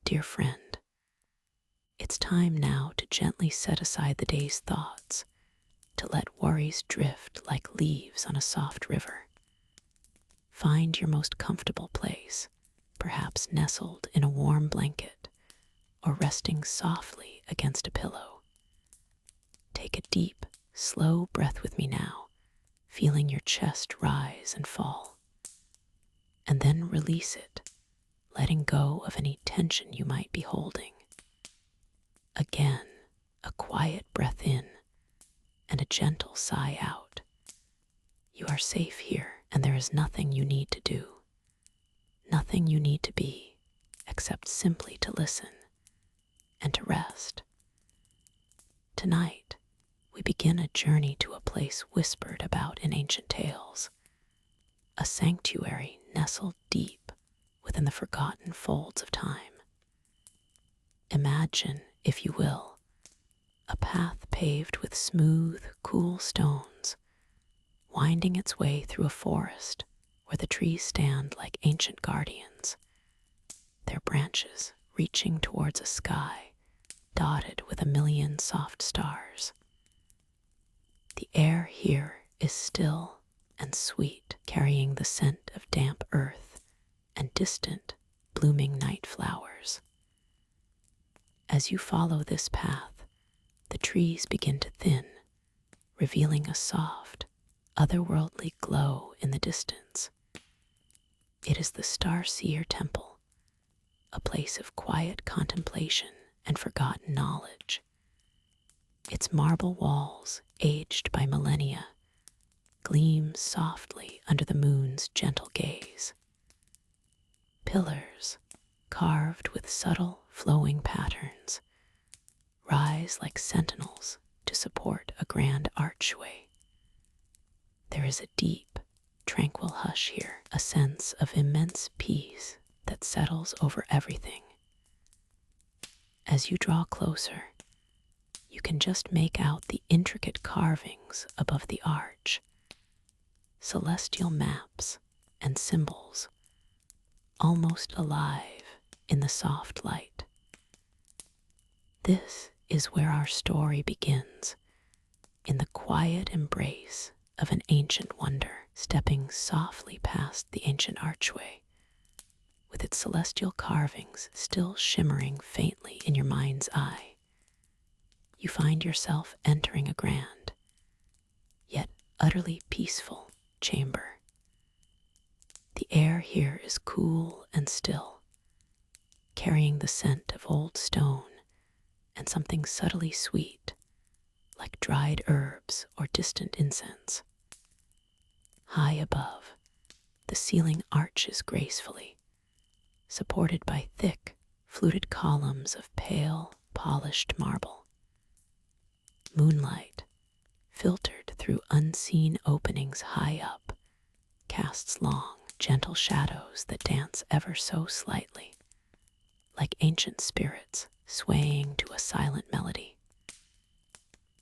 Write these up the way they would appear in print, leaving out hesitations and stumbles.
dear friend, it's time now to gently set aside the day's thoughts, to let worries drift like leaves on a soft river. Find your most comfortable place, perhaps nestled in a warm blanket or resting softly against a pillow. Take a deep, slow breath with me now, feeling your chest rise and fall. And then release it, letting go of any tension you might be holding. Again, a quiet breath in and a gentle sigh out. You are safe here, and there is nothing you need to do, nothing you need to be, except simply to listen and to rest. Tonight, we begin a journey to a place whispered about in ancient tales, a sanctuary nestled deep within the forgotten folds of time. Imagine, if you will, a path paved with smooth, cool stones, winding its way through a forest where the trees stand like ancient guardians, their branches reaching towards a sky dotted with a million soft stars. The air here is still and sweet, carrying the scent of damp earth and distant, blooming night flowers. As you follow this path, the trees begin to thin, revealing a soft, otherworldly glow in the distance. It is the Starseer Temple, a place of quiet contemplation and forgotten knowledge. Its marble walls, aged by millennia, gleam softly under the moon's gentle gaze. Pillars, carved with subtle, flowing patterns, rise like sentinels to support a grand archway. There is a deep, tranquil hush here, a sense of immense peace that settles over everything. As you draw closer, you can just make out the intricate carvings above the arch, celestial maps and symbols, almost alive in the soft light. This is where our story begins, in the quiet embrace of an ancient wonder, stepping softly past the ancient archway, with its celestial carvings still shimmering faintly in your mind's eye. You find yourself entering a grand, yet utterly peaceful chamber. The air here is cool and still, carrying the scent of old stone and something subtly sweet, like dried herbs or distant incense. High above, the ceiling arches gracefully, supported by thick, fluted columns of pale, polished marble. Moonlight, filtered through unseen openings high up, casts long, gentle shadows that dance ever so slightly, like ancient spirits swaying to a silent melody.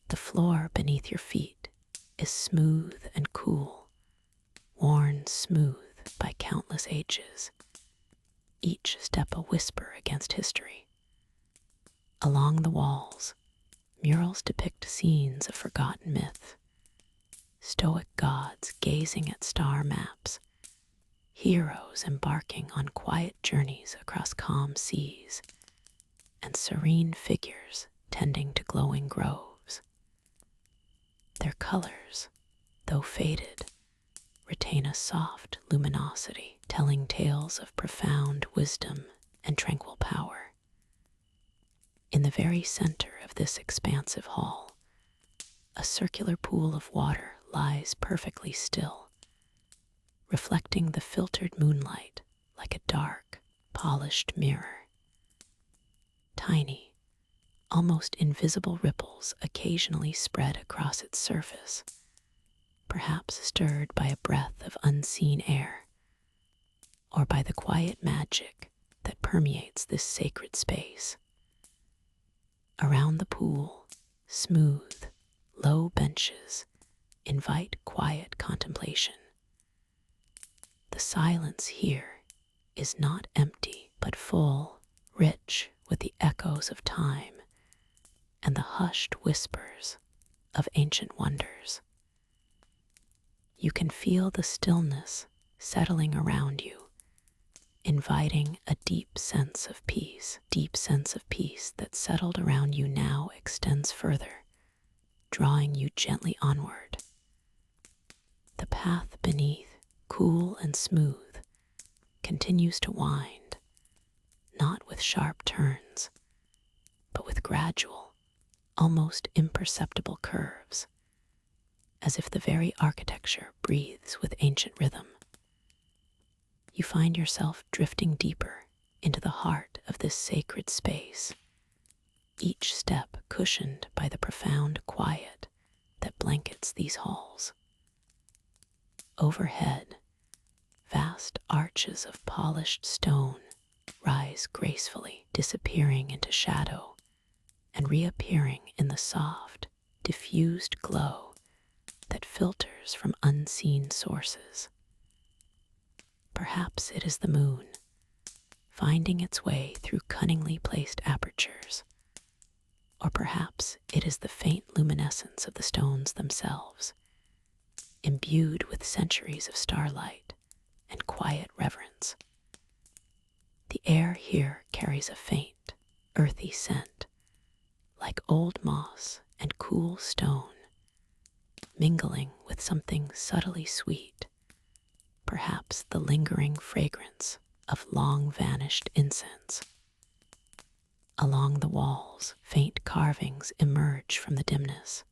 The floor beneath your feet is smooth and cool, worn smooth by countless ages, each step a whisper against history. Along the walls, murals depict scenes of forgotten myth, stoic gods gazing at star maps, heroes embarking on quiet journeys across calm seas, and serene figures tending to glowing groves. Their colors, though faded, retain a soft luminosity, telling tales of profound wisdom and tranquil power. In the very center of this expansive hall, a circular pool of water lies perfectly still, reflecting the filtered moonlight like a dark, polished mirror. Tiny, almost invisible ripples occasionally spread across its surface, perhaps stirred by a breath of unseen air, or by the quiet magic that permeates this sacred space. Around the pool, smooth, low benches invite quiet contemplation. The silence here is not empty, but full, rich with the echoes of time and the hushed whispers of ancient wonders. You can feel the stillness settling around you, inviting a deep sense of peace. Deep sense of peace that settled around you now extends further, drawing you gently onward. The path beneath, cool and smooth, continues to wind, not with sharp turns, but with gradual, almost imperceptible curves, as if the very architecture breathes with ancient rhythm. You find yourself drifting deeper into the heart of this sacred space, each step cushioned by the profound quiet that blankets these halls. Overhead, vast arches of polished stone rise gracefully, disappearing into shadow and reappearing in the soft, diffused glow that filters from unseen sources. Perhaps it is the moon, finding its way through cunningly placed apertures, or perhaps it is the faint luminescence of the stones themselves, imbued with centuries of starlight and quiet reverence. The air here carries a faint, earthy scent, like old moss and cool stone, mingling with something subtly sweet, perhaps the lingering fragrance of long-vanished incense. Along the walls, faint carvings emerge from the dimness.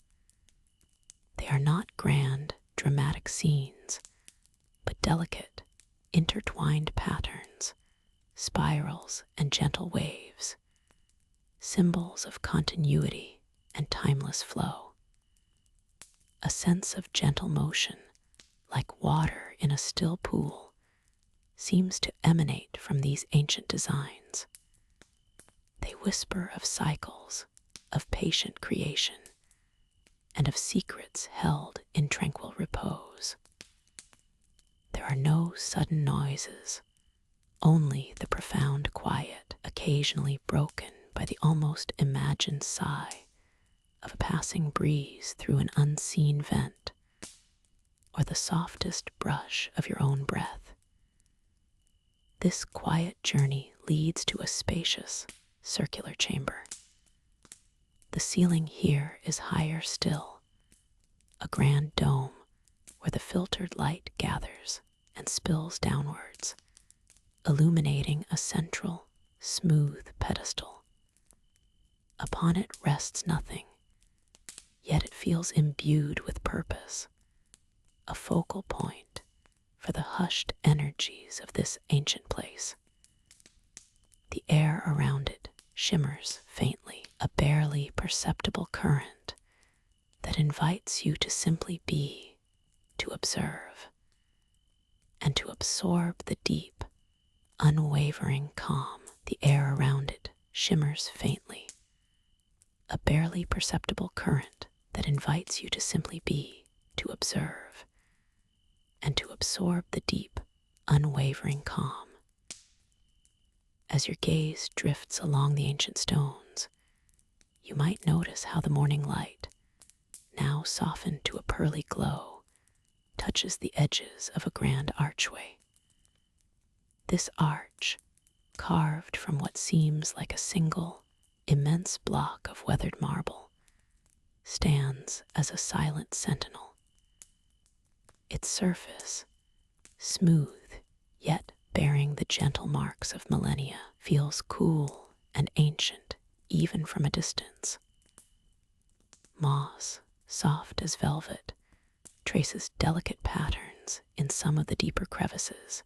They are not grand, dramatic scenes, but delicate, intertwined patterns, spirals and gentle waves, symbols of continuity and timeless flow. A sense of gentle motion, like water in a still pool, seems to emanate from these ancient designs. They whisper of cycles, of patient creation, and of secrets held in tranquil repose. There are no sudden noises, only the profound quiet, occasionally broken by the almost imagined sigh of a passing breeze through an unseen vent, or the softest brush of your own breath. This quiet journey leads to a spacious, circular chamber. The ceiling here is higher still, a grand dome where the filtered light gathers and spills downwards, illuminating a central, smooth pedestal. Upon it rests nothing, yet it feels imbued with purpose, a focal point for the hushed energies of this ancient place. The air around it shimmers faintly, a barely perceptible current that invites you to simply be, to observe, and to absorb the deep, unwavering calm. The air around it shimmers faintly, a barely perceptible current that invites you to simply be, to observe, and to absorb the deep, unwavering calm. As your gaze drifts along the ancient stones, you might notice how the morning light, now softened to a pearly glow, touches the edges of a grand archway. This arch, carved from what seems like a single, immense block of weathered marble, stands as a silent sentinel. Its surface, smooth yet bearing the gentle marks of millennia, feels cool and ancient even from a distance. Moss, soft as velvet, traces delicate patterns in some of the deeper crevices,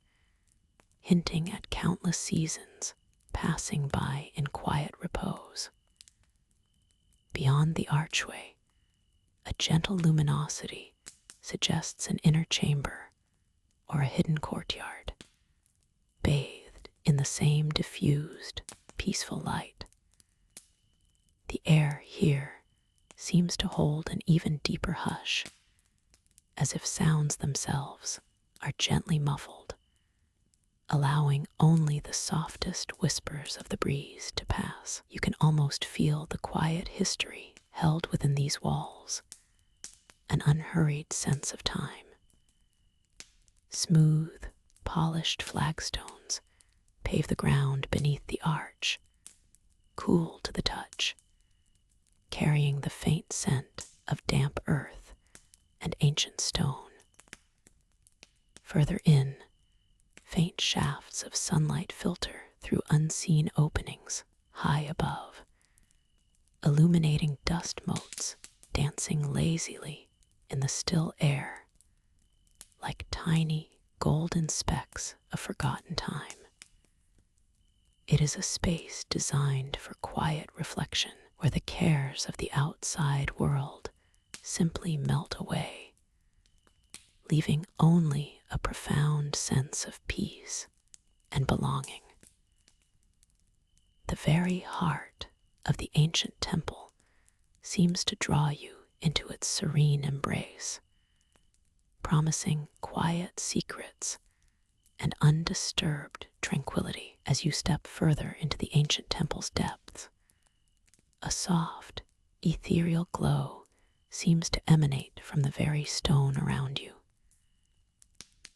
hinting at countless seasons passing by in quiet repose. Beyond the archway, a gentle luminosity suggests an inner chamber or a hidden courtyard, bathed in the same diffused, peaceful light. The air here seems to hold an even deeper hush, as if sounds themselves are gently muffled, allowing only the softest whispers of the breeze to pass. You can almost feel the quiet history held within these walls, an unhurried sense of time. Smooth, polished flagstones pave the ground beneath the arch, cool to the touch, carrying the faint scent of damp earth and ancient stone. Further in, faint shafts of sunlight filter through unseen openings high above, illuminating dust motes dancing lazily in the still air, like tiny golden specks of forgotten time. It is a space designed for quiet reflection, where the cares of the outside world simply melt away, leaving only a profound sense of peace and belonging. The very heart of the ancient temple seems to draw you into its serene embrace, promising quiet secrets and undisturbed tranquility. As you step further into the ancient temple's depths, a soft, ethereal glow seems to emanate from the very stone around you.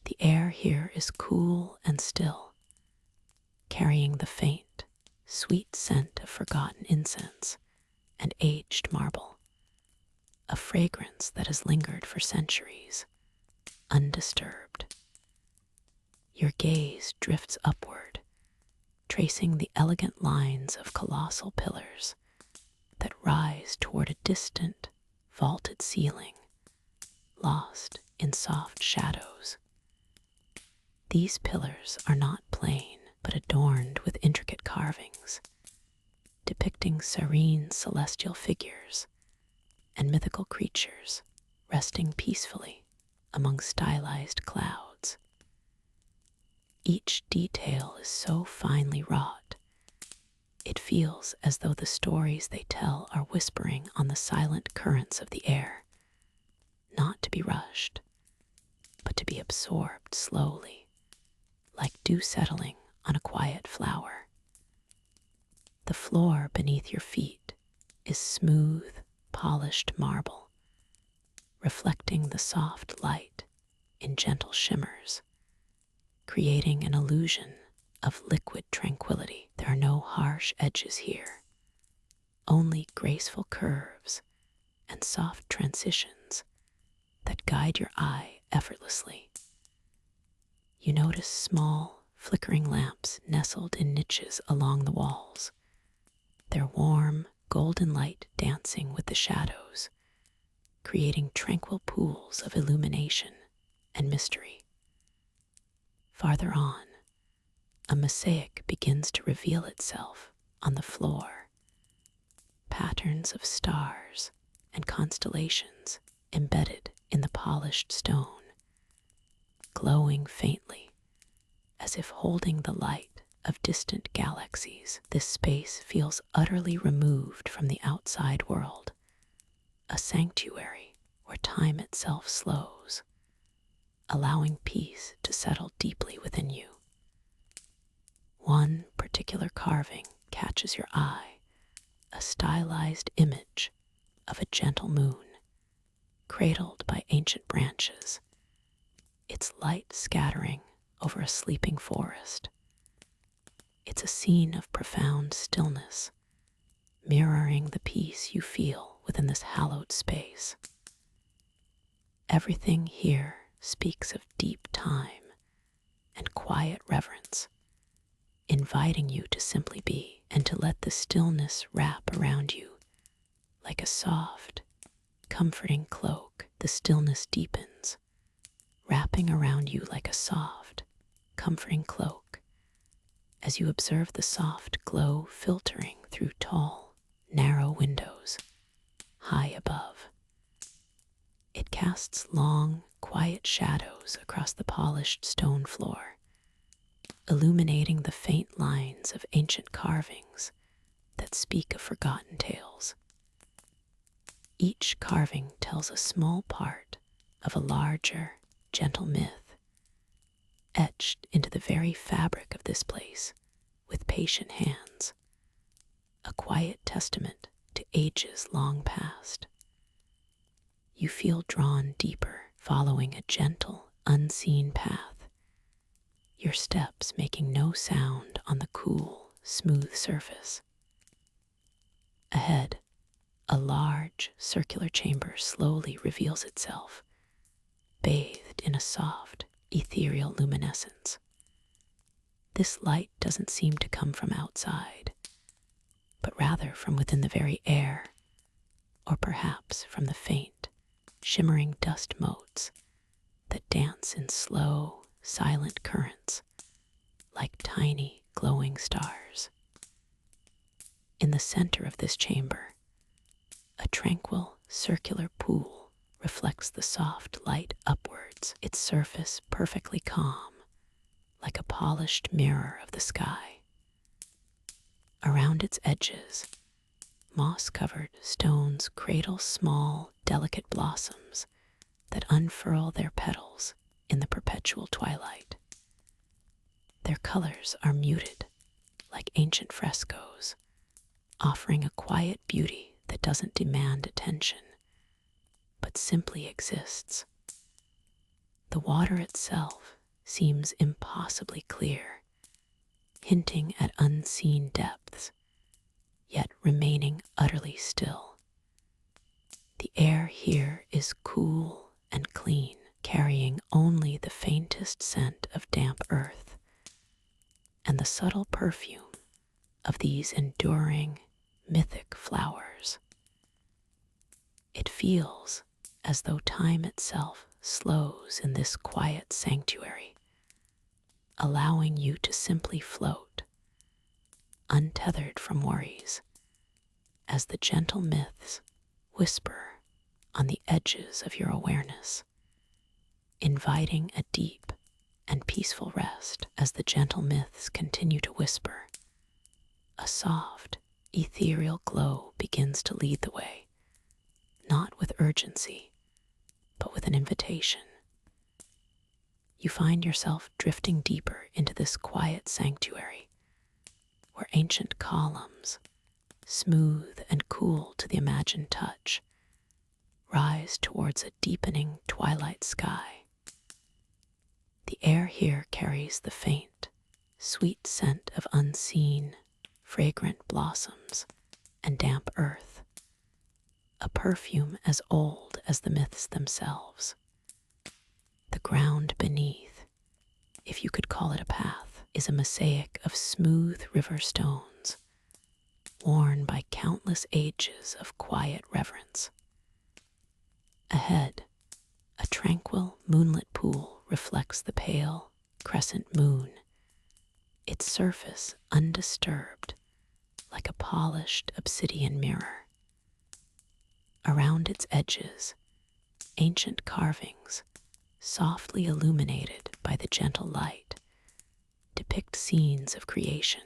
The air here is cool and still, carrying the faint, sweet scent of forgotten incense and aged marble, a fragrance that has lingered for centuries, undisturbed. Your gaze drifts upward, tracing the elegant lines of colossal pillars that rise toward a distant, vaulted ceiling, lost in soft shadows. These pillars are not plain, but adorned with intricate carvings, depicting serene celestial figures and mythical creatures resting peacefully among stylized clouds. Each detail is so finely wrought, it feels as though the stories they tell are whispering on the silent currents of the air, not to be rushed, but to be absorbed slowly, like dew settling on a quiet flower. The floor beneath your feet is smooth, polished marble, reflecting the soft light in gentle shimmers, creating an illusion of liquid tranquility. There are no harsh edges here, only graceful curves and soft transitions that guide your eye effortlessly. You notice small, flickering lamps nestled in niches along the walls, their warm, golden light dancing with the shadows, creating tranquil pools of illumination and mystery. Farther on, a mosaic begins to reveal itself on the floor, patterns of stars and constellations embedded in the polished stone, glowing faintly as if holding the light of distant galaxies. This space feels utterly removed from the outside world, a sanctuary where time itself slows, allowing peace to settle deeply within you. One particular carving catches your eye, a stylized image of a gentle moon, cradled by ancient branches, its light scattering over a sleeping forest. It's a scene of profound stillness, mirroring the peace you feel within this hallowed space. Everything here speaks of deep time and quiet reverence, inviting you to simply be and to let the stillness wrap around you like a soft, comforting cloak. The stillness deepens, wrapping around you like a soft, comforting cloak, as you observe the soft glow filtering through tall, narrow windows high above. It casts long, quiet shadows across the polished stone floor, illuminating the faint lines of ancient carvings that speak of forgotten tales. Each carving tells a small part of a larger, gentle myth, etched into the very fabric of this place with patient hands, a quiet testament to ages long past. You feel drawn deeper, following a gentle, unseen path, your steps making no sound on the cool, smooth surface. Ahead, a large, circular chamber slowly reveals itself, bathed in a soft, ethereal luminescence. This light doesn't seem to come from outside, but rather from within the very air, or perhaps from the faint, shimmering dust motes that dance in slow, silent currents, like tiny, glowing stars. In the center of this chamber, a tranquil, circular pool reflects the soft light upwards, its surface perfectly calm, like a polished mirror of the sky. Around its edges, moss-covered stones cradle small, delicate blossoms that unfurl their petals in the perpetual twilight. Their colors are muted, like ancient frescoes, offering a quiet beauty that doesn't demand attention, but simply exists. The water itself seems impossibly clear, hinting at unseen depths, yet remaining utterly still. The air here is cool and clean, carrying only the faintest scent of damp earth and the subtle perfume of these enduring, mythic flowers. It feels as though time itself slows in this quiet sanctuary, allowing you to simply float, untethered from worries, as the gentle myths whisper on the edges of your awareness, inviting a deep and peaceful rest. As the gentle myths continue to whisper, a soft, ethereal glow begins to lead the way, not with urgency, but with an invitation. You find yourself drifting deeper into this quiet sanctuary, where ancient columns, smooth and cool to the imagined touch, rise towards a deepening twilight sky. The air here carries the faint, sweet scent of unseen, fragrant blossoms and damp earth, a perfume as old as the myths themselves. The ground beneath, if you could call it a path, is a mosaic of smooth river stones, worn by countless ages of quiet reverence. Ahead, a tranquil, moonlit pool reflects the pale, crescent moon, its surface undisturbed, like a polished obsidian mirror. Around its edges, ancient carvings, softly illuminated by the gentle light, depict scenes of creation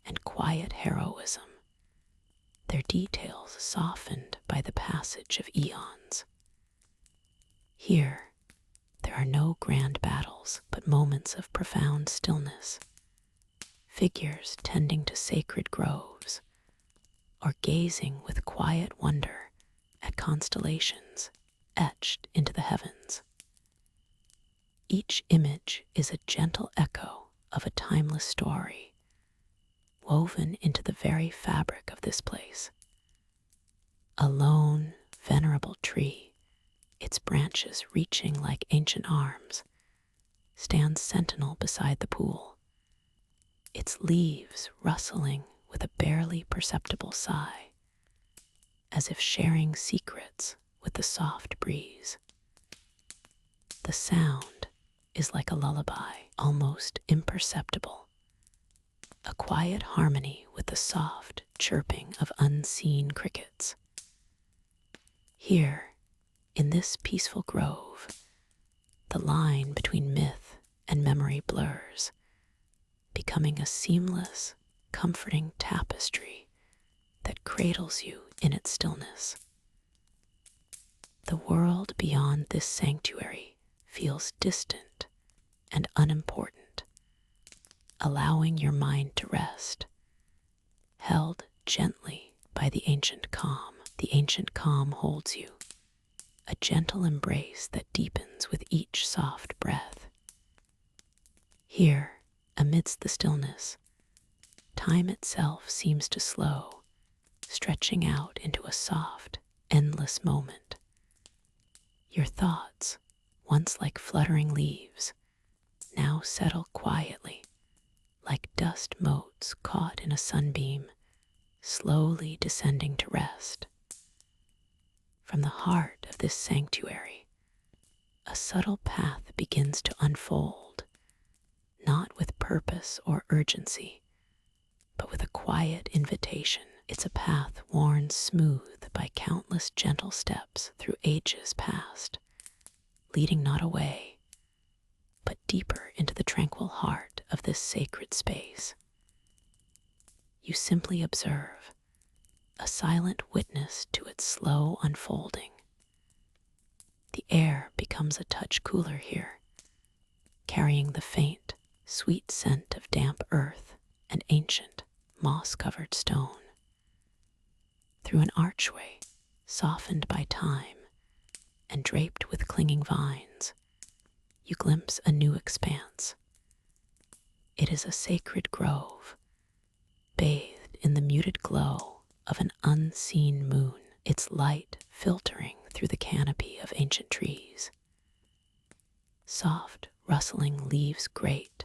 and quiet heroism, their details softened by the passage of eons. Here, there are no grand battles, but moments of profound stillness, figures tending to sacred groves, or gazing with quiet wonder at constellations etched into the heavens. Each image is a gentle echo of a timeless story, woven into the very fabric of this place. A lone, venerable tree, its branches reaching like ancient arms, stands sentinel beside the pool, its leaves rustling with a barely perceptible sigh, as if sharing secrets with the soft breeze. The sound is like a lullaby, almost imperceptible, a quiet harmony with the soft chirping of unseen crickets. Here, in this peaceful grove, the line between myth and memory blurs, becoming a seamless, comforting tapestry that cradles you in its stillness. The world beyond this sanctuary feels distant and unimportant, allowing your mind to rest, held gently by the ancient calm. The ancient calm holds you, a gentle embrace that deepens with each soft breath. Here, amidst the stillness, time itself seems to slow, stretching out into a soft, endless moment. Your thoughts, once like fluttering leaves, now settle quietly, like dust motes caught in a sunbeam, slowly descending to rest. From the heart of this sanctuary, a subtle path begins to unfold, not with purpose or urgency, but with a quiet invitation. It's a path worn smooth by countless gentle steps through ages past, leading not away, but deeper into the tranquil heart of this sacred space. You simply observe, a silent witness to its slow unfolding. The air becomes a touch cooler here, carrying the faint, sweet scent of damp earth and ancient, moss-covered stone. Through an archway, softened by time and draped with clinging vines, you glimpse a new expanse. It is a sacred grove, bathed in the muted glow of an unseen moon, its light filtering through the canopy of ancient trees. Soft, rustling leaves grate,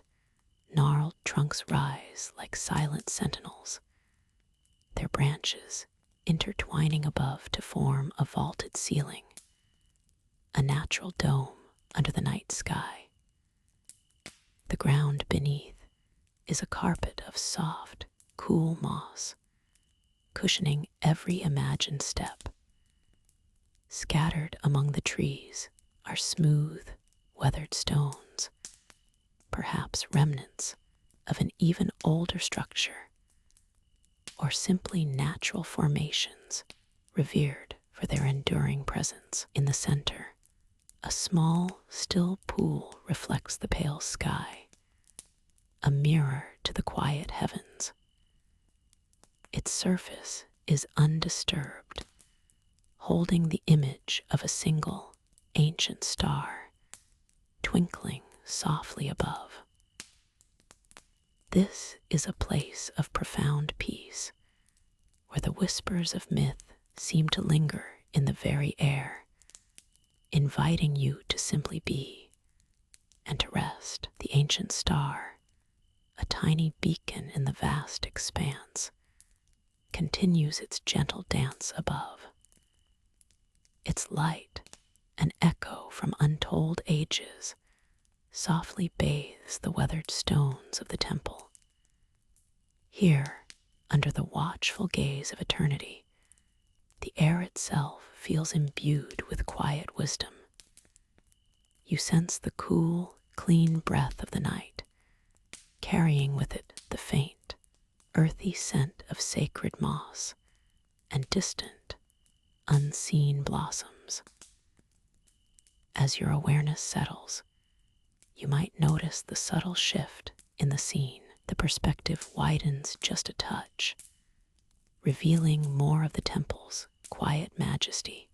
gnarled trunks rise like silent sentinels, their branches intertwining above to form a vaulted ceiling, a natural dome under the night sky. The ground beneath is a carpet of soft, cool moss, cushioning every imagined step. Scattered among the trees are smooth, weathered stones, perhaps remnants of an even older structure, or simply natural formations revered for their enduring presence. In the center, a small, still pool reflects the pale sky, a mirror to the quiet heavens. Its surface is undisturbed, holding the image of a single, ancient star, twinkling softly above. This is a place of profound peace, where the whispers of myth seem to linger in the very air, inviting you to simply be and to rest. The ancient star, a tiny beacon in the vast expanse, continues its gentle dance above. Its light, an echo from untold ages, softly bathes the weathered stones of the temple. Here, under the watchful gaze of eternity, the air itself feels imbued with quiet wisdom. You sense the cool, clean breath of the night, carrying with it the faint, earthy scent of sacred moss and distant, unseen blossoms. As your awareness settles, you might notice the subtle shift in the scene. The perspective widens just a touch, revealing more of the temple's quiet majesty.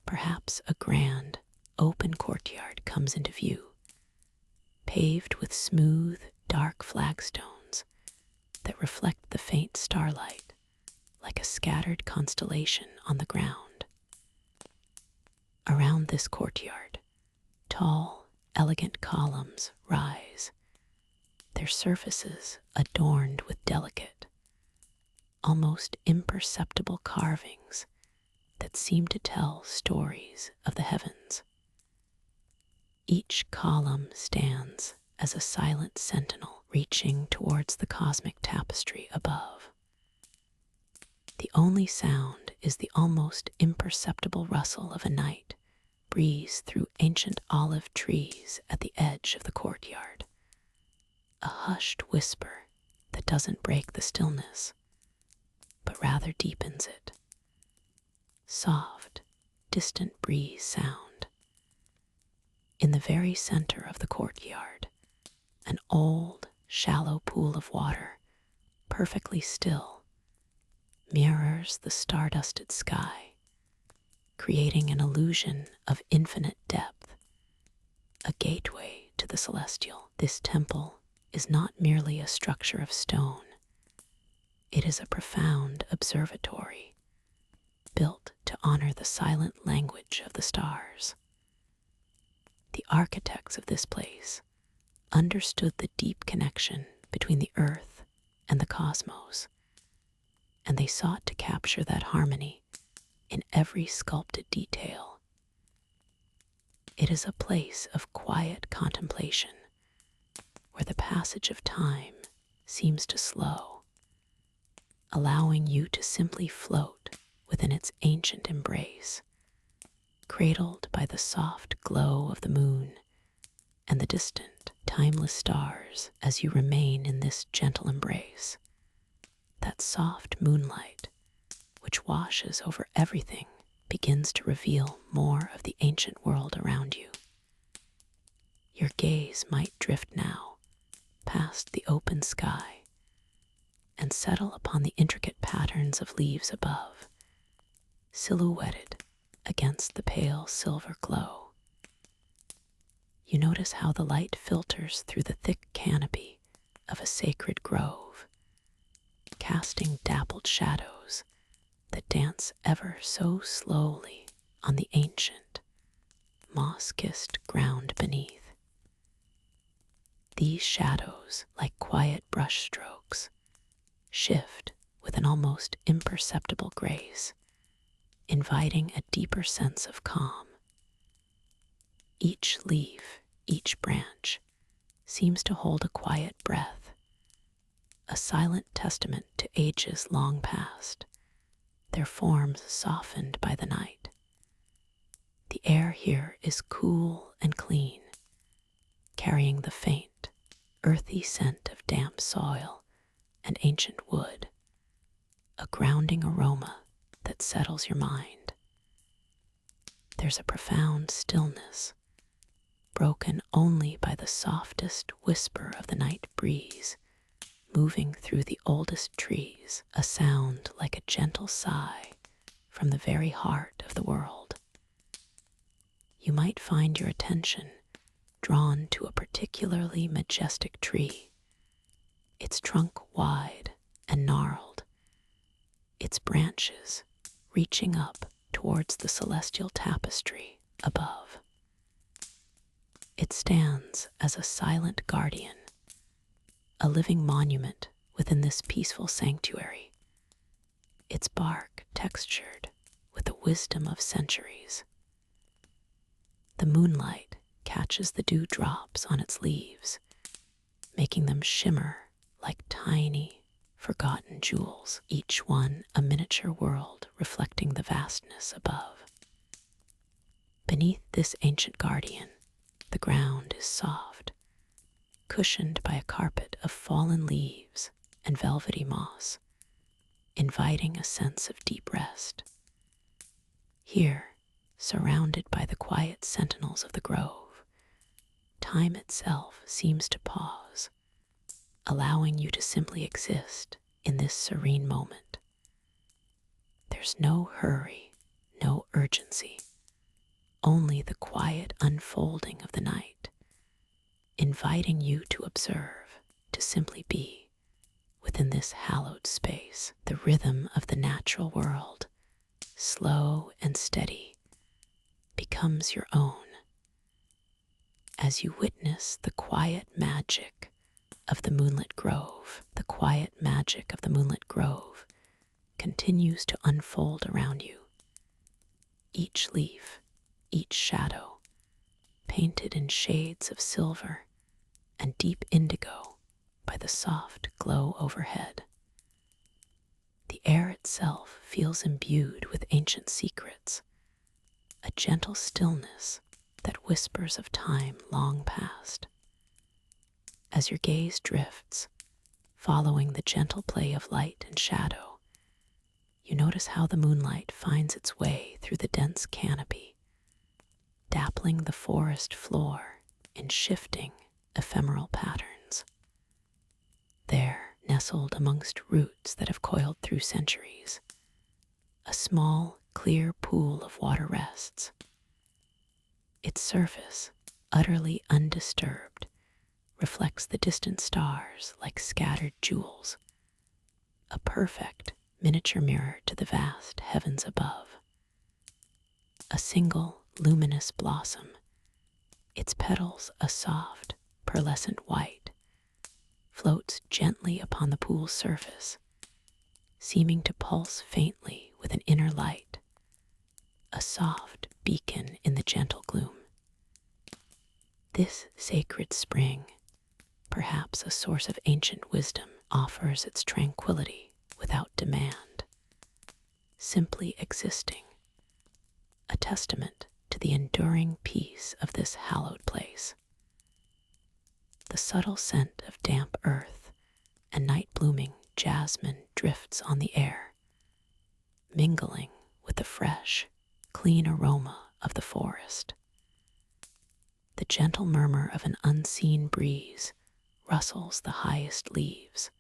Perhaps a grand, open courtyard comes into view, paved with smooth, dark flagstones that reflect the faint starlight like a scattered constellation on the ground. Around this courtyard, tall, elegant columns rise, their surfaces adorned with delicate, almost imperceptible carvings that seem to tell stories of the heavens. Each column stands as a silent sentinel reaching towards the cosmic tapestry above. The only sound is the almost imperceptible rustle of a night breeze through ancient olive trees at the edge of the courtyard, a hushed whisper that doesn't break the stillness, but rather deepens it. Soft, distant breeze sound, In the very center of the courtyard, an old, shallow pool of water, perfectly still, mirrors the star-dusted sky, creating an illusion of infinite depth, a gateway to the celestial. This temple is not merely a structure of stone. It is a profound observatory, built to honor the silent language of the stars. The architects of this place understood the deep connection between the earth and the cosmos, and they sought to capture that harmony in every sculpted detail. It is a place of quiet contemplation, where the passage of time seems to slow, allowing you to simply float within its ancient embrace, cradled by the soft glow of the moon and the distant, timeless stars. As you remain in this gentle embrace, that soft moonlight, which washes over everything, begins to reveal more of the ancient world around you. Your gaze might drift now past the open sky and settle upon the intricate patterns of leaves above, silhouetted against the pale silver glow. You notice how the light filters through the thick canopy of a sacred grove, casting dappled shadows that dance ever so slowly on the ancient, moss-kissed ground beneath. These shadows, like quiet brushstrokes, shift with an almost imperceptible grace, inviting a deeper sense of calm. Each leaf, each branch, seems to hold a quiet breath, a silent testament to ages long past, their forms softened by the night. The air here is cool and clean, carrying the faint, earthy scent of damp soil and ancient wood, a grounding aroma that settles your mind. There's a profound stillness, broken only by the softest whisper of the night breeze, moving through the oldest trees, a sound like a gentle sigh from the very heart of the world. You might find your attention drawn to a particularly majestic tree, its trunk wide and gnarled, its branches reaching up towards the celestial tapestry above. It stands as a silent guardian, a living monument within this peaceful sanctuary, its bark textured with the wisdom of centuries. The moonlight catches the dewdrops on its leaves, making them shimmer like tiny, forgotten jewels, each one a miniature world reflecting the vastness above. Beneath this ancient guardian, the ground is soft, cushioned by a carpet of fallen leaves and velvety moss, inviting a sense of deep rest. Here, surrounded by the quiet sentinels of the grove, time itself seems to pause, allowing you to simply exist in this serene moment. There's no hurry, no urgency, only the quiet unfolding of the night, inviting you to observe, to simply be within this hallowed space. The rhythm of the natural world, slow and steady, becomes your own as you witness the quiet magic of the moonlit grove. The quiet magic of the moonlit grove continues to unfold around you. Each leaf, each shadow, painted in shades of silver and deep indigo by the soft glow overhead. The air itself feels imbued with ancient secrets, a gentle stillness that whispers of time long past. As your gaze drifts, following the gentle play of light and shadow, you notice how the moonlight finds its way through the dense canopy, dappling the forest floor in shifting, ephemeral patterns. There, nestled amongst roots that have coiled through centuries, a small, clear pool of water rests. Its surface, utterly undisturbed, reflects the distant stars like scattered jewels, a perfect miniature mirror to the vast heavens above. A single luminous blossom, its petals a soft, pearlescent white, floats gently upon the pool's surface, seeming to pulse faintly with an inner light, a soft beacon in the gentle gloom. This sacred spring, perhaps a source of ancient wisdom, offers its tranquility without demand, simply existing, a testament to the enduring peace of this hallowed place. The subtle scent of damp earth and night-blooming jasmine drifts on the air, mingling with the fresh, clean aroma of the forest. The gentle murmur of an unseen breeze rustles the highest leaves,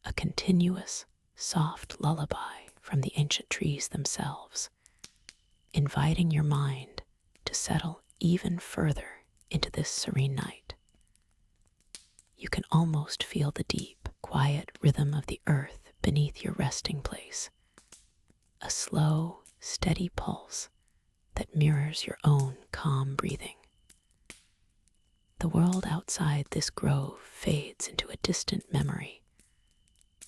a continuous, soft lullaby from the ancient trees themselves, inviting your mind to settle even further into this serene night. You can almost feel the deep, quiet rhythm of the earth beneath your resting place, a slow, steady pulse that mirrors your own calm breathing. The world outside this grove fades into a distant memory,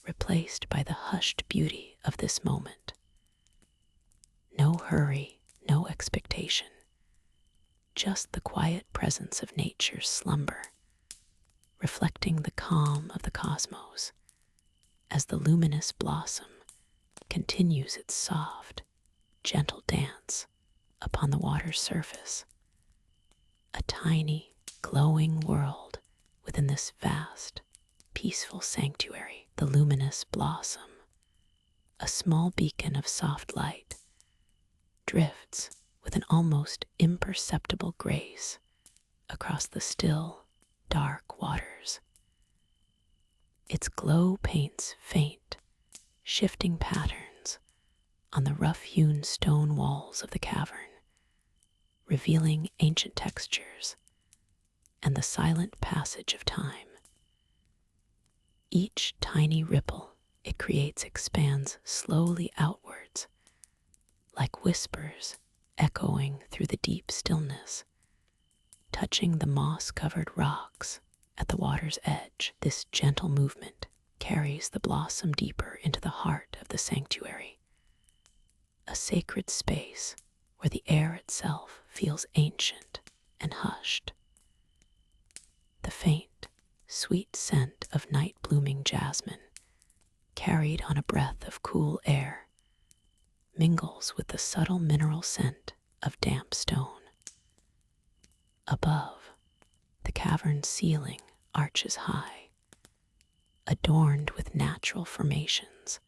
replaced by the hushed beauty of this moment. No hurry, no expectation, just the quiet presence of nature's slumber, reflecting the calm of the cosmos as the luminous blossom continues its soft, gentle dance upon the water's surface. A tiny, glowing world within this vast, peaceful sanctuary. The luminous blossom, a small beacon of soft light, drifts with an almost imperceptible grace across the still, dark waters. Its glow paints faint, shifting patterns on the rough-hewn stone walls of the cavern, revealing ancient textures and the silent passage of time. Each tiny ripple it creates expands slowly outwards, like whispers echoing through the deep stillness, touching the moss-covered rocks at the water's edge. This gentle movement carries the blossom deeper into the heart of the sanctuary, a sacred space where the air itself feels ancient and hushed. The faint, sweet scent of night-blooming jasmine, carried on a breath of cool air, mingles with the subtle mineral scent of damp stone. Above, the cavern's ceiling arches high, adorned with natural formations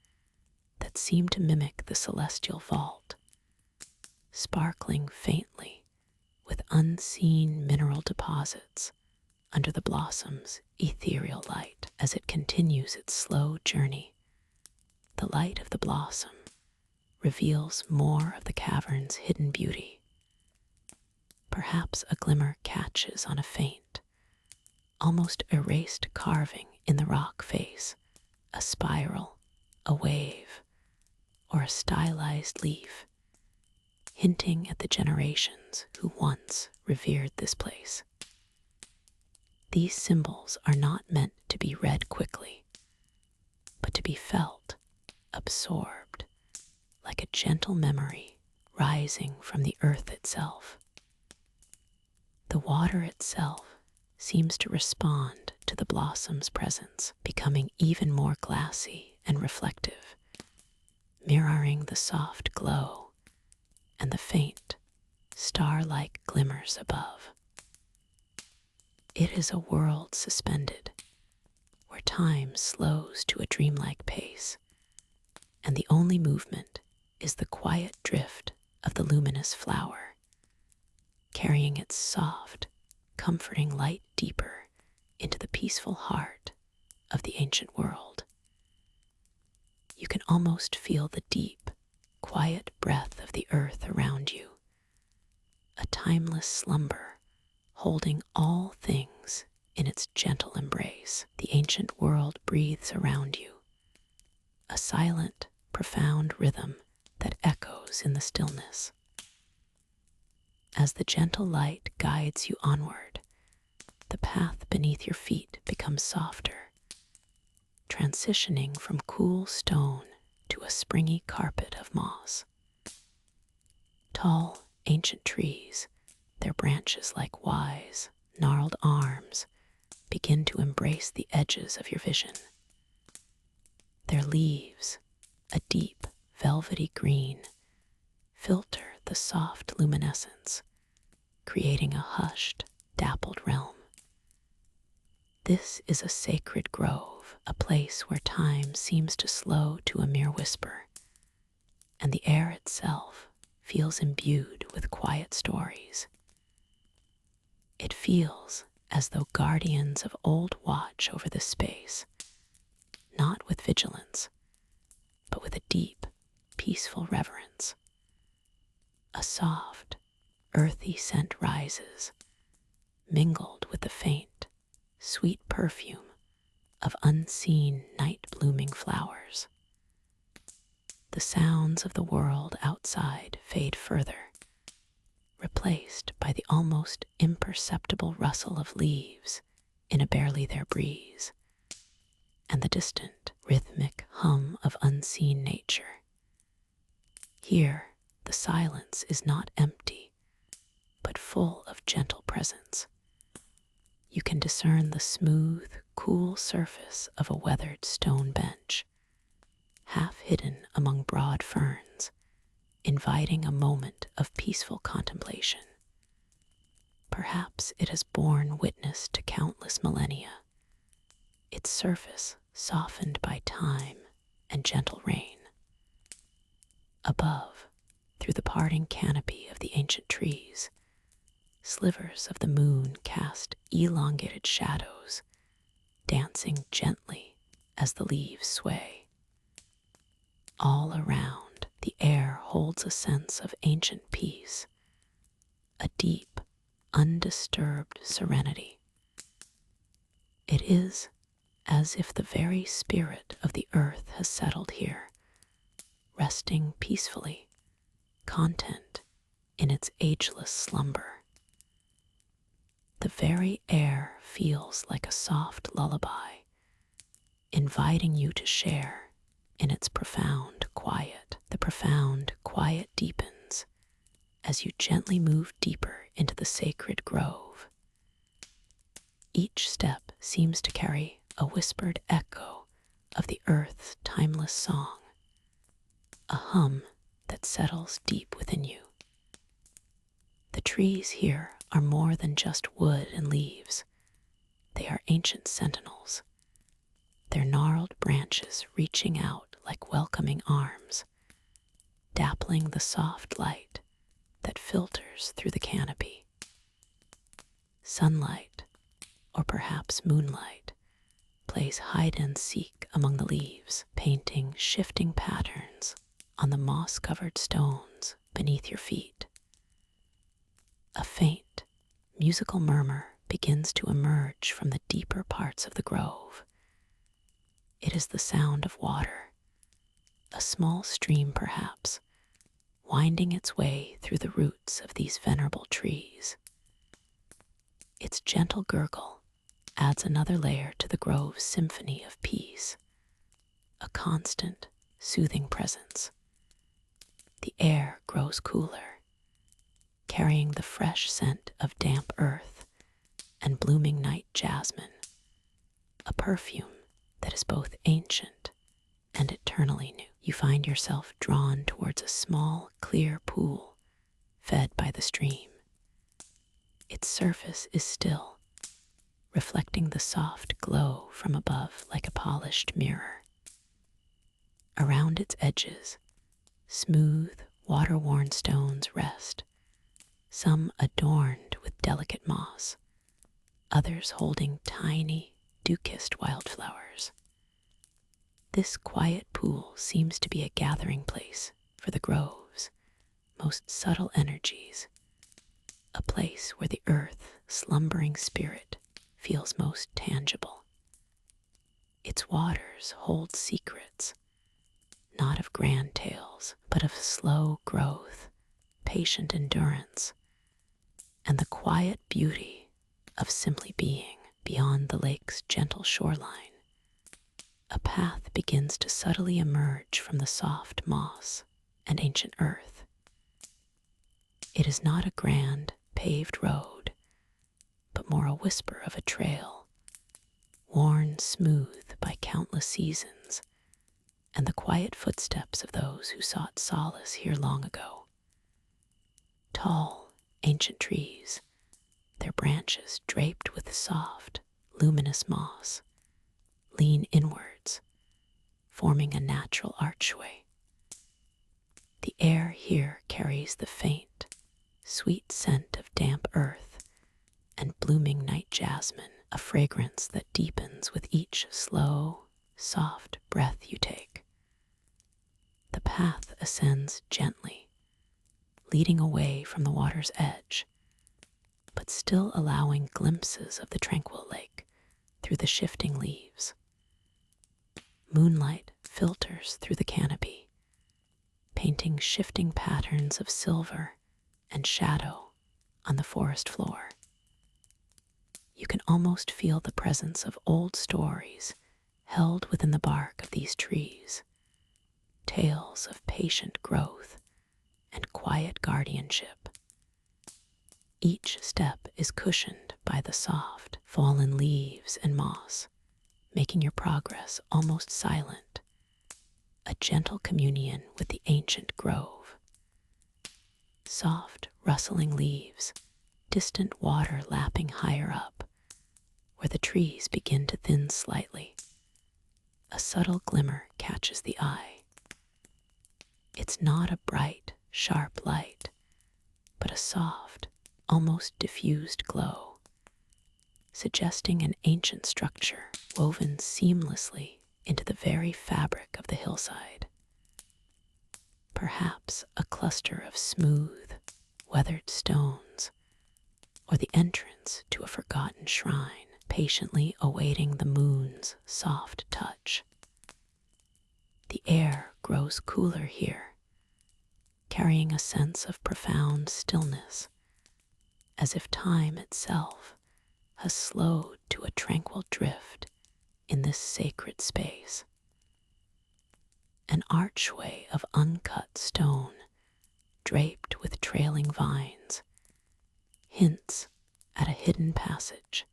that seem to mimic the celestial vault, sparkling faintly with unseen mineral deposits under the blossom's ethereal light. As it continues its slow journey, the light of the blossom reveals more of the cavern's hidden beauty. Perhaps a glimmer catches on a faint, almost erased carving in the rock face, a spiral, a wave, or a stylized leaf, hinting at the generations who once revered this place. These symbols are not meant to be read quickly, but to be felt, absorbed, like a gentle memory rising from the earth itself. The water itself seems to respond to the blossom's presence, becoming even more glassy and reflective, mirroring the soft glow and the faint, star-like glimmers above. It is a world suspended, where time slows to a dreamlike pace, and the only movement is the quiet drift of the luminous flower, carrying its soft, comforting light deeper into the peaceful heart of the ancient world. You can almost feel the deep, quiet breath of the earth around you, a timeless slumber holding all things in its gentle embrace. The ancient world breathes around you, a silent, profound rhythm that echoes in the stillness. As the gentle light guides you onward, the path beneath your feet becomes softer, transitioning from cool stone to a springy carpet of moss. Tall, ancient trees, their branches like wise, gnarled arms, begin to embrace the edges of your vision. Their leaves, a deep, velvety green, filter the soft luminescence, creating a hushed, dappled realm. This is a sacred grove, a place where time seems to slow to a mere whisper, and the air itself feels imbued with quiet stories. It feels as though guardians of old watch over this space, not with vigilance, but with a deep, peaceful reverence. A soft, earthy scent rises, mingled with the faint, sweet perfume of unseen night-blooming flowers. The sounds of the world outside fade further, replaced by the almost imperceptible rustle of leaves in a barely there breeze, and the distant, rhythmic hum of unseen nature. Here, the silence is not empty, but full of gentle presence. You can discern the smooth, cool surface of a weathered stone bench, half hidden among broad ferns, inviting a moment of peaceful contemplation. Perhaps it has borne witness to countless millennia, its surface softened by time and gentle rain. Above, through the parting canopy of the ancient trees, slivers of the moon cast elongated shadows, dancing gently as the leaves sway. All around, the air holds a sense of ancient peace, a deep, undisturbed serenity. It is as if the very spirit of the earth has settled here, resting peacefully, content in its ageless slumber. The very air feels like a soft lullaby, inviting you to share in its profound quiet. The profound quiet deepens as you gently move deeper into the sacred grove. Each step seems to carry a whispered echo of the earth's timeless song, a hum that settles deep within you. The trees here are more than just wood and leaves. They are ancient sentinels, their gnarled branches reaching out like welcoming arms, dappling the soft light that filters through the canopy. Sunlight, or perhaps moonlight, plays hide and seek among the leaves, painting shifting patterns on the moss-covered stones beneath your feet. A faint, musical murmur begins to emerge from the deeper parts of the grove. It is the sound of water, a small stream perhaps, winding its way through the roots of these venerable trees. Its gentle gurgle adds another layer to the grove's symphony of peace, a constant, soothing presence. The air grows cooler, carrying the fresh scent of damp earth and blooming night jasmine, a perfume that is both ancient and eternally new. You find yourself drawn towards a small, clear pool fed by the stream. Its surface is still, reflecting the soft glow from above like a polished mirror. Around its edges, smooth, water-worn stones rest, some adorned with delicate moss, others holding tiny, dew-kissed wildflowers. This quiet pool seems to be a gathering place for the grove's most subtle energies, a place where the earth's slumbering spirit feels most tangible. Its waters hold secrets, not of grand tales, but of slow growth, patient endurance, and the quiet beauty of simply being. Beyond the lake's gentle shoreline, a path begins to subtly emerge from the soft moss and ancient earth. It is not a grand, paved road, but more a whisper of a trail, worn smooth by countless seasons and the quiet footsteps of those who sought solace here long ago. Tall, ancient trees, their branches draped with soft, luminous moss, lean inwards, forming a natural archway. The air here carries the faint, sweet scent of damp earth and blooming night jasmine, a fragrance that deepens with each slow, soft breath you take. The path ascends gently, leading away from the water's edge, but still allowing glimpses of the tranquil lake through the shifting leaves. Moonlight filters through the canopy, painting shifting patterns of silver and shadow on the forest floor. You can almost feel the presence of old stories held within the bark of these trees, tales of patient growth and quiet guardianship. Each step is cushioned by the soft, fallen leaves and moss, making your progress almost silent, a gentle communion with the ancient grove. Soft, rustling leaves, distant water lapping higher up, where the trees begin to thin slightly. A subtle glimmer catches the eye. It's not a bright, sharp light, but a soft, almost diffused glow, suggesting an ancient structure woven seamlessly into the very fabric of the hillside. Perhaps a cluster of smooth, weathered stones, or the entrance to a forgotten shrine, patiently awaiting the moon's soft touch. The air grows cooler here, carrying a sense of profound stillness, as if time itself has slowed to a tranquil drift in this sacred space. An archway of uncut stone, draped with trailing vines, hints at a hidden passage,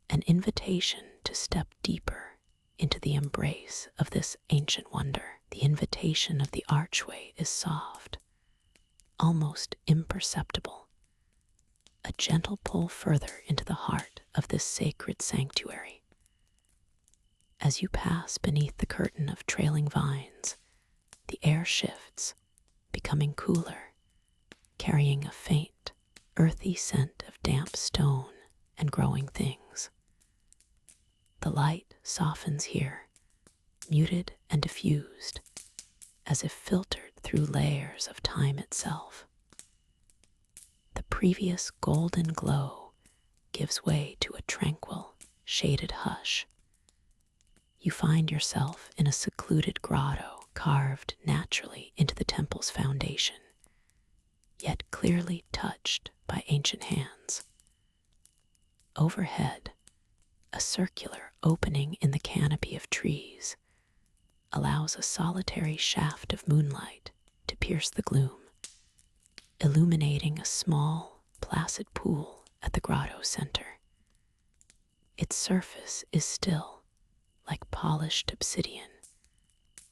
an invitation to step deeper into the embrace of this ancient wonder. The invitation of the archway is soft, almost imperceptible, a gentle pull further into the heart of this sacred sanctuary. As you pass beneath the curtain of trailing vines, the air shifts, becoming cooler, carrying a faint, earthy scent of damp stone and growing things. The light softens here, muted and diffused, as if filtered through layers of time itself. The previous golden glow gives way to a tranquil, shaded hush. You find yourself in a secluded grotto carved naturally into the temple's foundation, yet clearly touched by ancient hands. Overhead, a circular opening in the canopy of trees allows a solitary shaft of moonlight to pierce the gloom, illuminating a small, placid pool at the grotto's center. Its surface is still, like polished obsidian,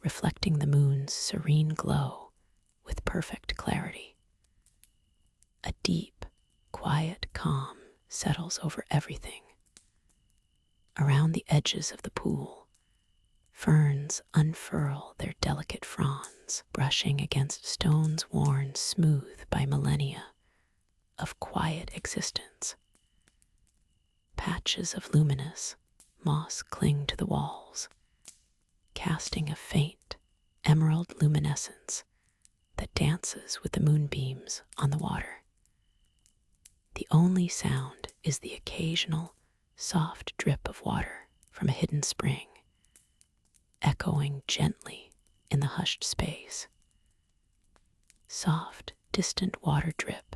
reflecting the moon's serene glow with perfect clarity. A deep, quiet calm settles over everything. Around the edges of the pool, ferns unfurl their delicate fronds, brushing against stones worn smooth by millennia of quiet existence. Patches of luminous moss cling to the walls, casting a faint emerald luminescence that dances with the moonbeams on the water. The only sound is the occasional soft drip of water from a hidden spring, echoing gently in the hushed space. Soft, distant water drip,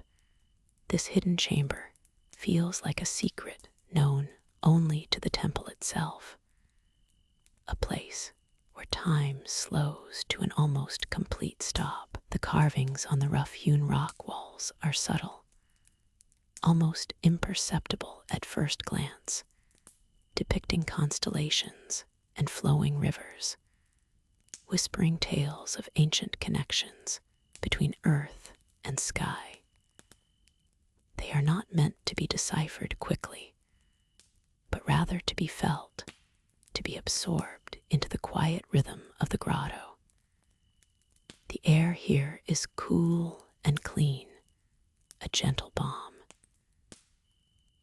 this hidden chamber feels like a secret known only to the temple itself, a place where time slows to an almost complete stop. The carvings on the rough-hewn rock walls are subtle, almost imperceptible at first glance, depicting constellations and flowing rivers, whispering tales of ancient connections between earth and sky. They are not meant to be deciphered quickly, but rather to be felt, to be absorbed into the quiet rhythm of the grotto. The air here is cool and clean, a gentle balm.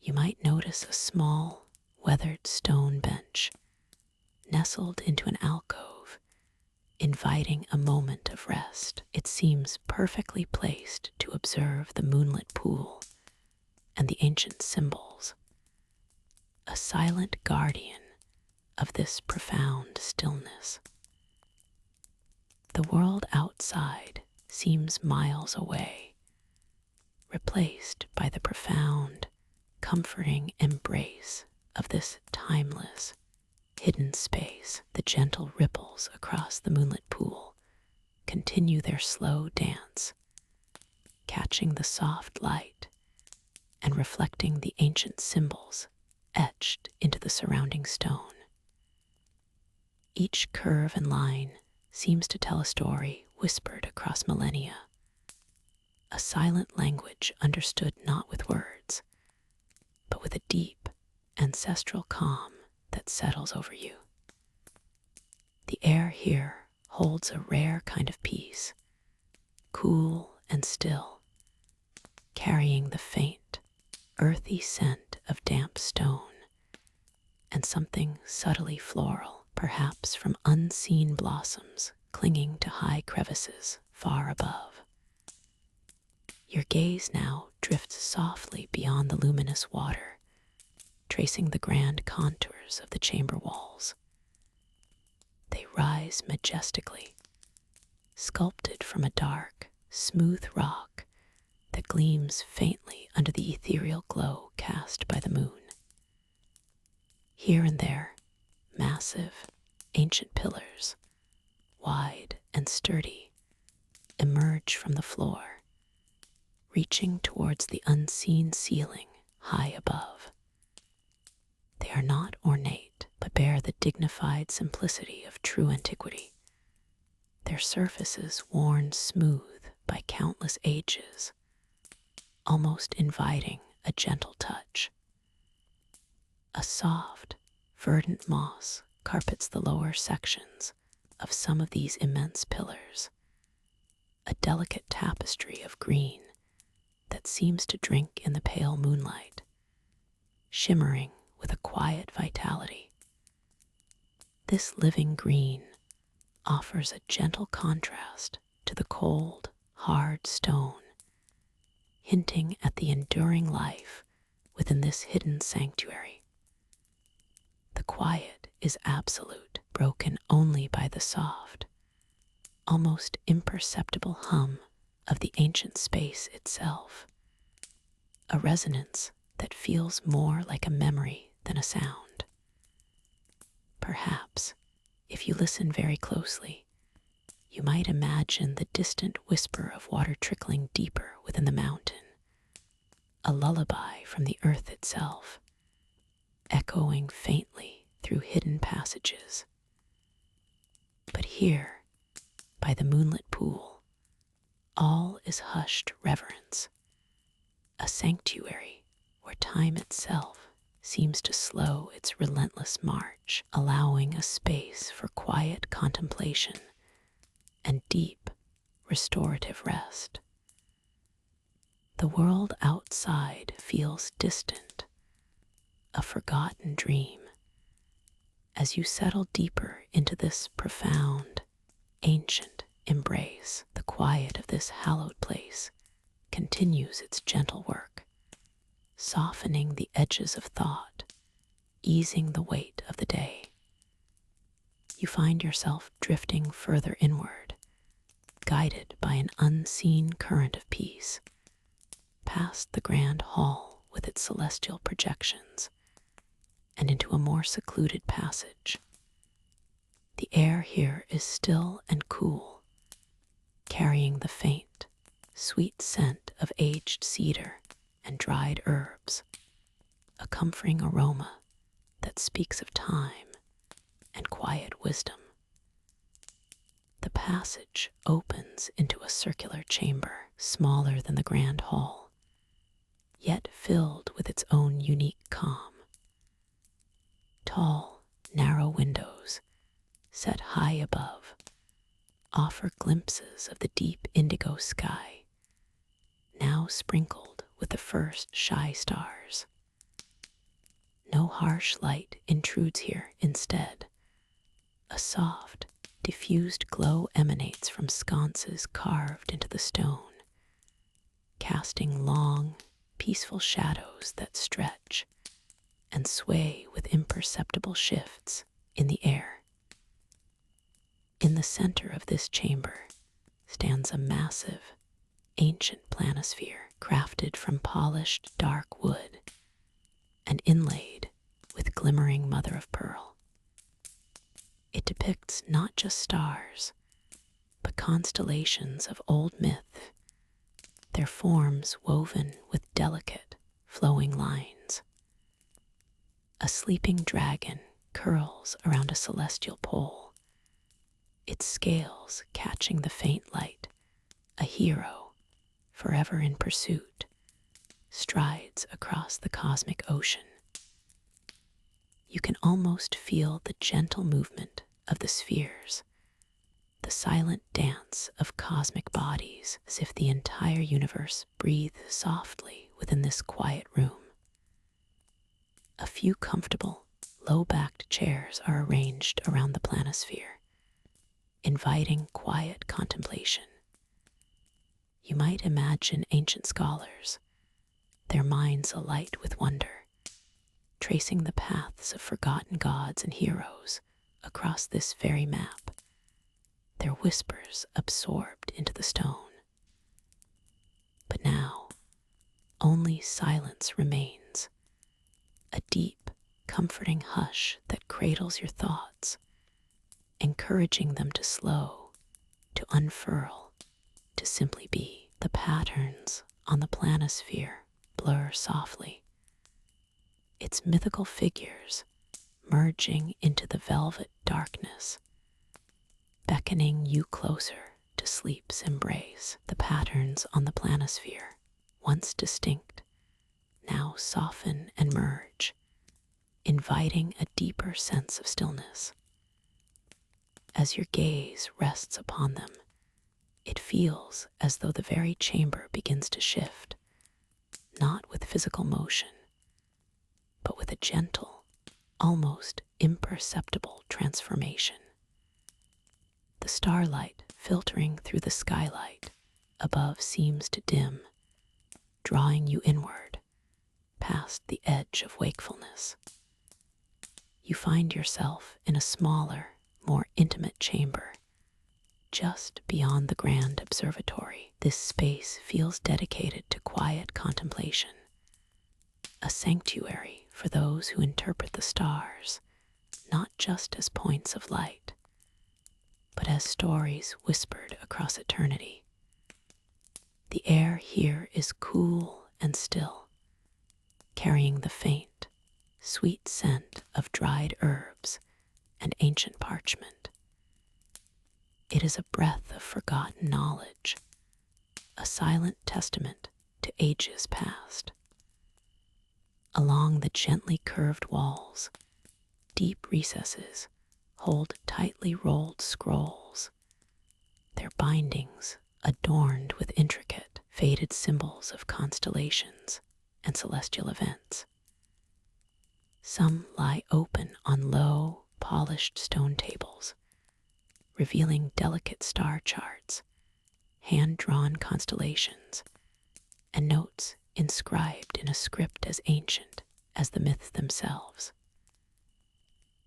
You might notice a small, weathered stone bench nestled into an alcove, inviting a moment of rest. It seems perfectly placed to observe the moonlit pool and the ancient symbols, a silent guardian of this profound stillness. The world outside seems miles away, replaced by the profound, comforting embrace of this timeless, hidden space. The gentle ripples across the moonlit pool continue their slow dance, catching the soft light and reflecting the ancient symbols etched into the surrounding stone. Each curve and line seems to tell a story whispered across millennia, a silent language understood not with words, but with a deep, ancestral calm that settles over you. The air here holds a rare kind of peace, cool and still, carrying the faint, earthy scent of damp stone and something subtly floral, perhaps from unseen blossoms clinging to high crevices far above. Your gaze now drifts softly beyond the luminous water, tracing the grand contours of the chamber walls. They rise majestically, sculpted from a dark, smooth rock that gleams faintly under the ethereal glow cast by the moon. Here and there, massive, ancient pillars, wide and sturdy, emerge from the floor, reaching towards the unseen ceiling high above. They are not ornate, but bear the dignified simplicity of true antiquity, their surfaces worn smooth by countless ages, almost inviting a gentle touch. A soft, verdant moss carpets the lower sections of some of these immense pillars, a delicate tapestry of green that seems to drink in the pale moonlight, shimmering with a quiet vitality. This living green offers a gentle contrast to the cold, hard stone, hinting at the enduring life within this hidden sanctuary. The quiet is absolute, broken only by the soft, almost imperceptible hum of the ancient space itself, a resonance that feels more like a memory than a sound. Perhaps, if you listen very closely, you might imagine the distant whisper of water trickling deeper within the mountain, a lullaby from the earth itself, echoing faintly through hidden passages. But here, by the moonlit pool, all is hushed reverence, a sanctuary where time itself seems to slow its relentless march, allowing a space for quiet contemplation and deep, restorative rest. The world outside feels distant, a forgotten dream. As you settle deeper into this profound, ancient embrace, the quiet of this hallowed place continues its gentle work, softening the edges of thought, easing the weight of the day. You find yourself drifting further inward, guided by an unseen current of peace, past the grand hall with its celestial projections, and into a more secluded passage. The air here is still and cool, carrying the faint, sweet scent of aged cedar and dried herbs, a comforting aroma that speaks of time and quiet wisdom. The passage opens into a circular chamber, smaller than the grand hall, yet filled with its own unique calm. Tall, narrow windows, set high above, offer glimpses of the deep indigo sky, now sprinkled with the first shy stars. No harsh light intrudes here. Instead, a soft, diffused glow emanates from sconces carved into the stone, casting long, peaceful shadows that stretch and sway with imperceptible shifts in the air. In the center of this chamber stands a massive, ancient planisphere crafted from polished dark wood and inlaid with glimmering mother of pearl. It depicts not just stars, but constellations of old myth, their forms woven with delicate, flowing lines. A sleeping dragon curls around a celestial pole, its scales catching the faint light. A hero, forever in pursuit, strides across the cosmic ocean. You can almost feel the gentle movement of the spheres, the silent dance of cosmic bodies, as if the entire universe breathes softly within this quiet room. A few comfortable, low-backed chairs are arranged around the planisphere, inviting quiet contemplation. You might imagine ancient scholars, their minds alight with wonder, tracing the paths of forgotten gods and heroes across this very map, their whispers absorbed into the stone. But now, only silence remains, a deep, comforting hush that cradles your thoughts, encouraging them to slow, to unfurl, to simply be. The patterns on the planisphere blur softly, its mythical figures merging into the velvet darkness, beckoning you closer to sleep's embrace. The patterns on the planisphere, once distinct, now soften and merge, inviting a deeper sense of stillness. As your gaze rests upon them, it feels as though the very chamber begins to shift, not with physical motion, but with a gentle, almost imperceptible transformation. The starlight filtering through the skylight above seems to dim, drawing you inward, past the edge of wakefulness. You find yourself in a smaller, more intimate chamber, just beyond the grand observatory. This space feels dedicated to quiet contemplation, a sanctuary for those who interpret the stars not just as points of light, but as stories whispered across eternity. The air here is cool and still, carrying the faint, sweet scent of dried herbs and ancient parchment. It is a breath of forgotten knowledge, a silent testament to ages past. Along the gently curved walls, deep recesses hold tightly rolled scrolls, their bindings adorned with intricate faded symbols of constellations and celestial events. Some lie open on low, polished stone tables, revealing delicate star charts, hand-drawn constellations, and notes inscribed in a script as ancient as the myths themselves.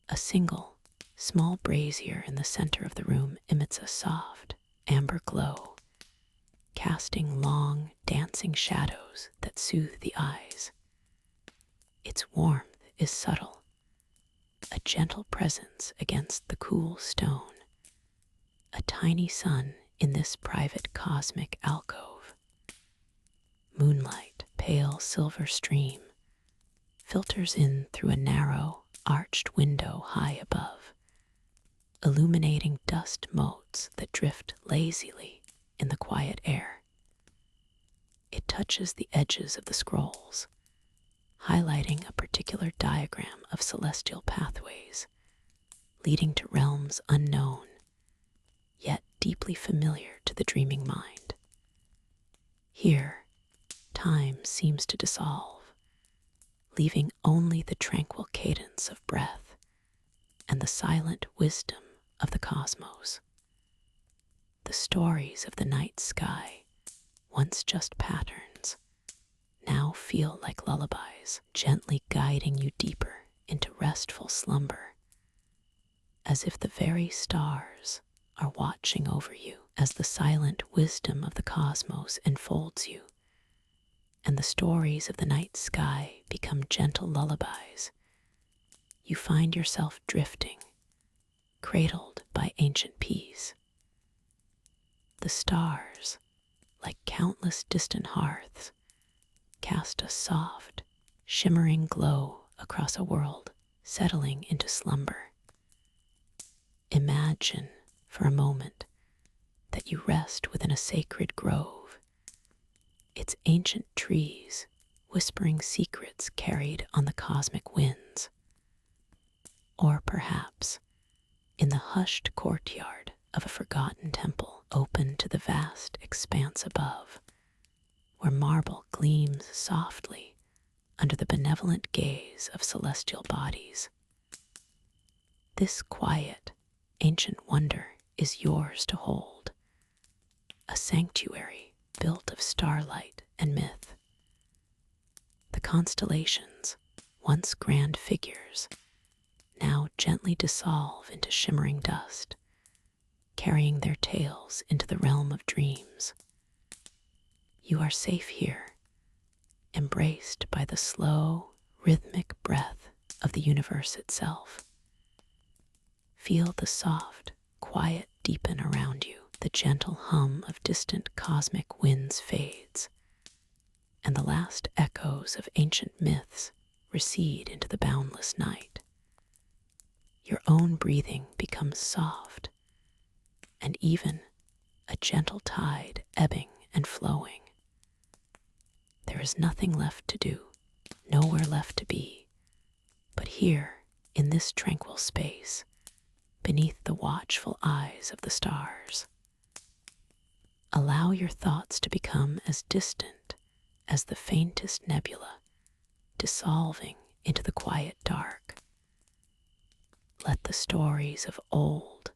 A single, small brazier in the center of the room emits a soft, amber glow, casting long, dancing shadows that soothe the eyes. Its warmth is subtle, a gentle presence against the cool stone, a tiny sun in this private cosmic alcove. Moonlight, pale silver stream, filters in through a narrow, arched window high above, illuminating dust motes that drift lazily in the quiet air. It touches the edges of the scrolls, highlighting a particular diagram of celestial pathways, leading to realms unknown, yet deeply familiar to the dreaming mind. Here, time seems to dissolve, leaving only the tranquil cadence of breath and the silent wisdom of the cosmos. The stories of the night sky, once just patterns, now feel like lullabies, gently guiding you deeper into restful slumber, as if the very stars are watching over you as the silent wisdom of the cosmos enfolds you, and the stories of the night sky become gentle lullabies. You find yourself drifting, cradled by ancient peace. The stars, like countless distant hearths, cast a soft, shimmering glow across a world settling into slumber. Imagine for a moment that you rest within a sacred grove, its ancient trees whispering secrets carried on the cosmic winds. Or perhaps in the hushed courtyard of a forgotten temple open to the vast expanse above, where marble gleams softly under the benevolent gaze of celestial bodies. This quiet, ancient wonder is yours to hold, a sanctuary built of starlight and myth. The constellations, once grand figures, now gently dissolve into shimmering dust, carrying their tales into the realm of dreams. You are safe here, embraced by the slow, rhythmic breath of the universe itself. Feel the soft, quiet deepen around you. The gentle hum of distant cosmic winds fades, and the last echoes of ancient myths recede into the boundless night. Your own breathing becomes soft, and even a gentle tide ebbing and flowing. There is nothing left to do, nowhere left to be, but here, in this tranquil space, beneath the watchful eyes of the stars. Allow your thoughts to become as distant as the faintest nebula, dissolving into the quiet dark. Let the stories of old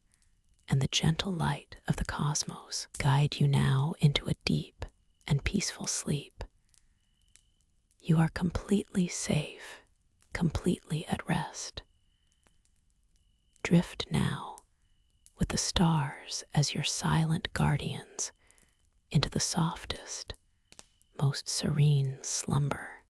and the gentle light of the cosmos guide you now into a deep and peaceful sleep. You are completely safe, completely at rest. Drift now, with the stars as your silent guardians, into the softest, most serene slumber.